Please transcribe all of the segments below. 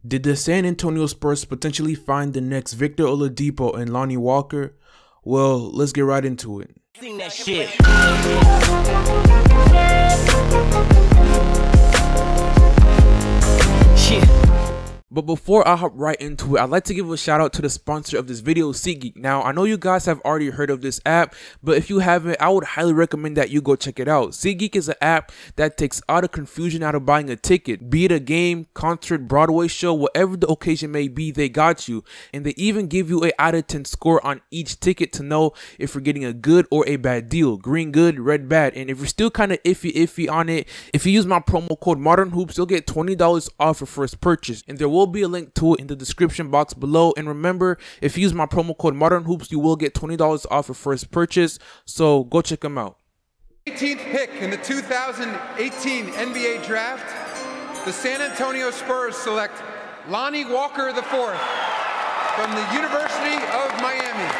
Did the San Antonio Spurs potentially find the next Victor Oladipo and Lonnie Walker? Well, let's get right into it. Sing that shit. But before I hop right into it, I'd like to give a shout out to the sponsor of this video, SeatGeek. Now, I know you guys have already heard of this app, but if you haven't, I would highly recommend that you go check it out. SeatGeek is an app that takes all the confusion out of buying a ticket. Be it a game, concert, Broadway show, whatever the occasion may be, they got you. And they even give you a out of 10 score on each ticket to know if you're getting a good or a bad deal. Green good, red bad. And if you're still kind of iffy on it, if you use my promo code ModernHoops, you'll get $20 off your first purchase. And there will be a link to it in the description box below. And remember, if you use my promo code ModernHoops, you will get $20 off your first purchase. So go check them out. 18th pick in the 2018 NBA Draft, the San Antonio Spurs select Lonnie Walker IV from the University of Miami.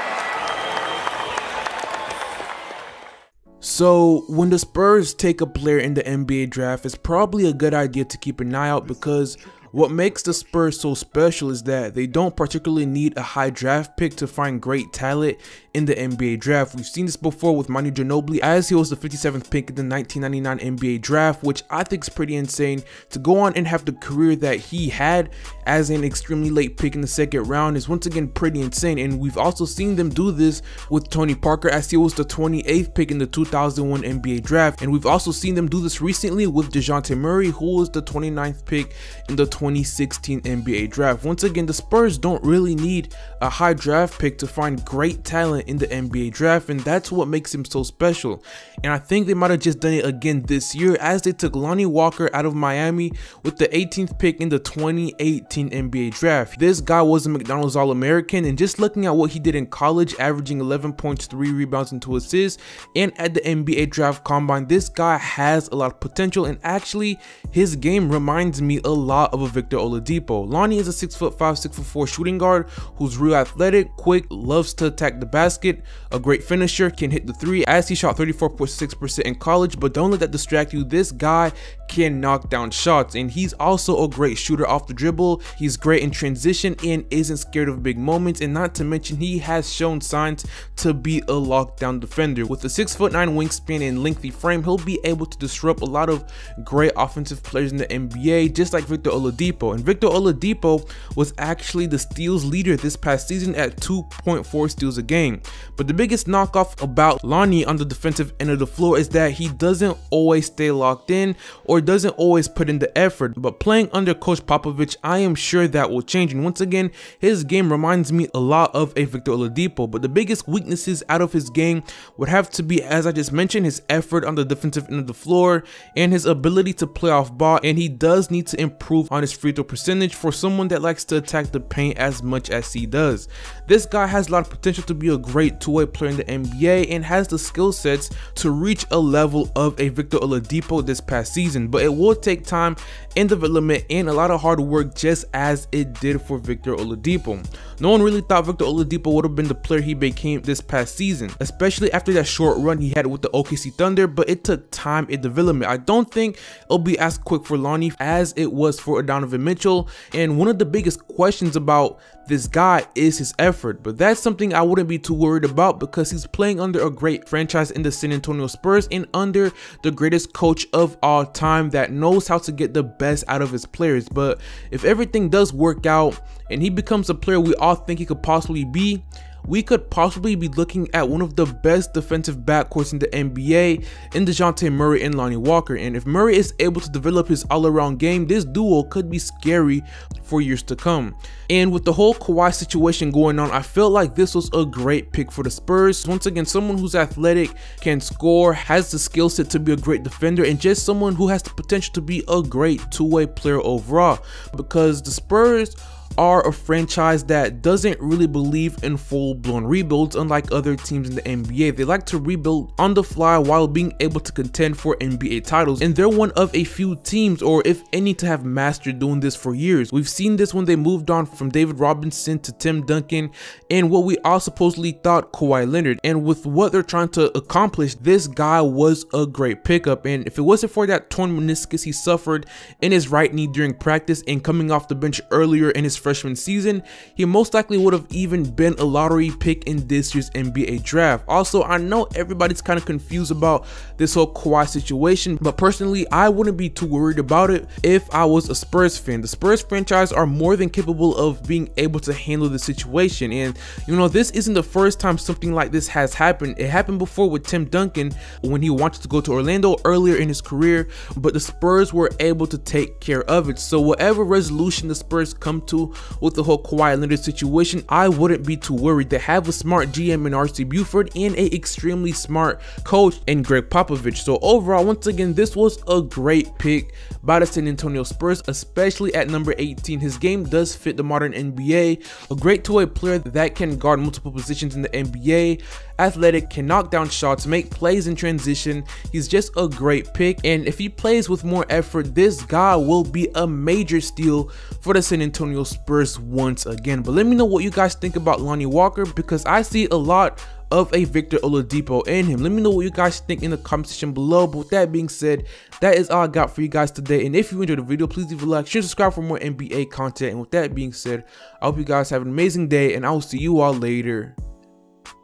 So when the Spurs take a player in the NBA draft, it's probably a good idea to keep an eye out, because what makes the Spurs so special is that they don't particularly need a high draft pick to find great talent in the NBA draft. We've seen this before with Manu Ginobili, as he was the 57th pick in the 1999 NBA draft, which I think is pretty insane. To go on and have the career that he had as an extremely late pick in the second round is once again pretty insane. And we've also seen them do this with Tony Parker, as he was the 28th pick in the 2001 NBA draft. And we've also seen them do this recently with DeJounte Murray, who was the 29th pick in the 2016 NBA draft. Once again, the Spurs don't really need a high draft pick to find great talent in the NBA draft, and that's what makes him so special. And I think they might have just done it again this year, as they took Lonnie Walker out of Miami with the 18th pick in the 2018 NBA draft. This guy was a McDonald's All-American, and just looking at what he did in college, averaging 11 points, 3 rebounds, and 2 assists, and at the NBA draft combine, this guy has a lot of potential. And actually, his game reminds me a lot of a Victor Oladipo. Lonnie is a 6'5", 6'4" shooting guard who's real athletic, quick, loves to attack the basket, a great finisher, can hit the three, as he shot 34.6% in college. But don't let that distract you. This guy can knock down shots, and he's also a great shooter off the dribble. He's great in transition and isn't scared of big moments, and not to mention he has shown signs to be a lockdown defender. With a 6'9" wingspan and lengthy frame, he'll be able to disrupt a lot of great offensive players in the NBA, just like Victor Oladipo. And Victor Oladipo was actually the steals leader this past season at 2.4 steals a game. But the biggest knockoff about Lonnie on the defensive end of the floor is that he doesn't always stay locked in or doesn't always put in the effort. But playing under Coach Popovich, I am sure that will change. And once again, his game reminds me a lot of a Victor Oladipo. But the biggest weaknesses out of his game would have to be, as I just mentioned, his effort on the defensive end of the floor and his ability to play off ball. And he does need to improve on his free throw percentage for someone that likes to attack the paint as much as he does. This guy has a lot of potential to be a great two-way player in the NBA and has the skill sets to reach a level of a Victor Oladipo this past season. But it will take time and development and a lot of hard work, just as it did for Victor Oladipo. No one really thought Victor Oladipo would have been the player he became this past season, especially after that short run he had with the OKC Thunder, but it took time and development. I don't think it'll be as quick for Lonnie as it was for Donovan Mitchell, and one of the biggest questions about this guy is his effort. But that's something I wouldn't be too worried about, because he's playing under a great franchise in the San Antonio Spurs and under the greatest coach of all time that knows how to get the best out of his players. But if everything does work out and he becomes a player we all think he could possibly be, we could possibly be looking at one of the best defensive backcourts in the NBA in DeJounte Murray and Lonnie Walker. And if Murray is able to develop his all-around game, this duo could be scary for years to come. And with the whole Kawhi situation going on, I felt like this was a great pick for the Spurs. Once again, someone who's athletic, can score, has the skill set to be a great defender, and just someone who has the potential to be a great two-way player overall. Because the Spurs are a franchise that doesn't really believe in full-blown rebuilds, unlike other teams in the NBA. They like to rebuild on the fly while being able to contend for NBA titles, and they're one of a few teams, or if any, to have mastered doing this for years. We've seen this when they moved on from David Robinson to Tim Duncan, and what we all supposedly thought Kawhi Leonard. And with what they're trying to accomplish, this guy was a great pickup. And if it wasn't for that torn meniscus he suffered in his right knee during practice and coming off the bench earlier in his freshman season, he most likely would have even been a lottery pick in this year's NBA draft. Also, I know everybody's kind of confused about this whole Kawhi situation, but personally, I wouldn't be too worried about it if I was a Spurs fan. The Spurs franchise are more than capable of being able to handle the situation, and you know, this isn't the first time something like this has happened. It happened before with Tim Duncan when he wanted to go to Orlando earlier in his career, but the Spurs were able to take care of it. So whatever resolution the Spurs come to with the whole Kawhi Leonard situation, I wouldn't be too worried. They have a smart GM in RC Buford and a extremely smart coach in Greg Popovich. So overall, once again, this was a great pick by the San Antonio Spurs, especially at number 18. His game does fit the modern NBA. A great two-way player that can guard multiple positions in the NBA, athletic, can knock down shots, make plays in transition. He's just a great pick, and if he plays with more effort, this guy will be a major steal for the San Antonio Spurs once again. But let me know what you guys think about Lonnie Walker, because I see a lot of a Victor Oladipo in him. Let me know what you guys think in the comment section below. But with that being said, that is all I got for you guys today. And if you enjoyed the video, please leave a like, share, subscribe for more NBA content. And with that being said, I hope you guys have an amazing day, and I will see you all later.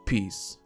Peace.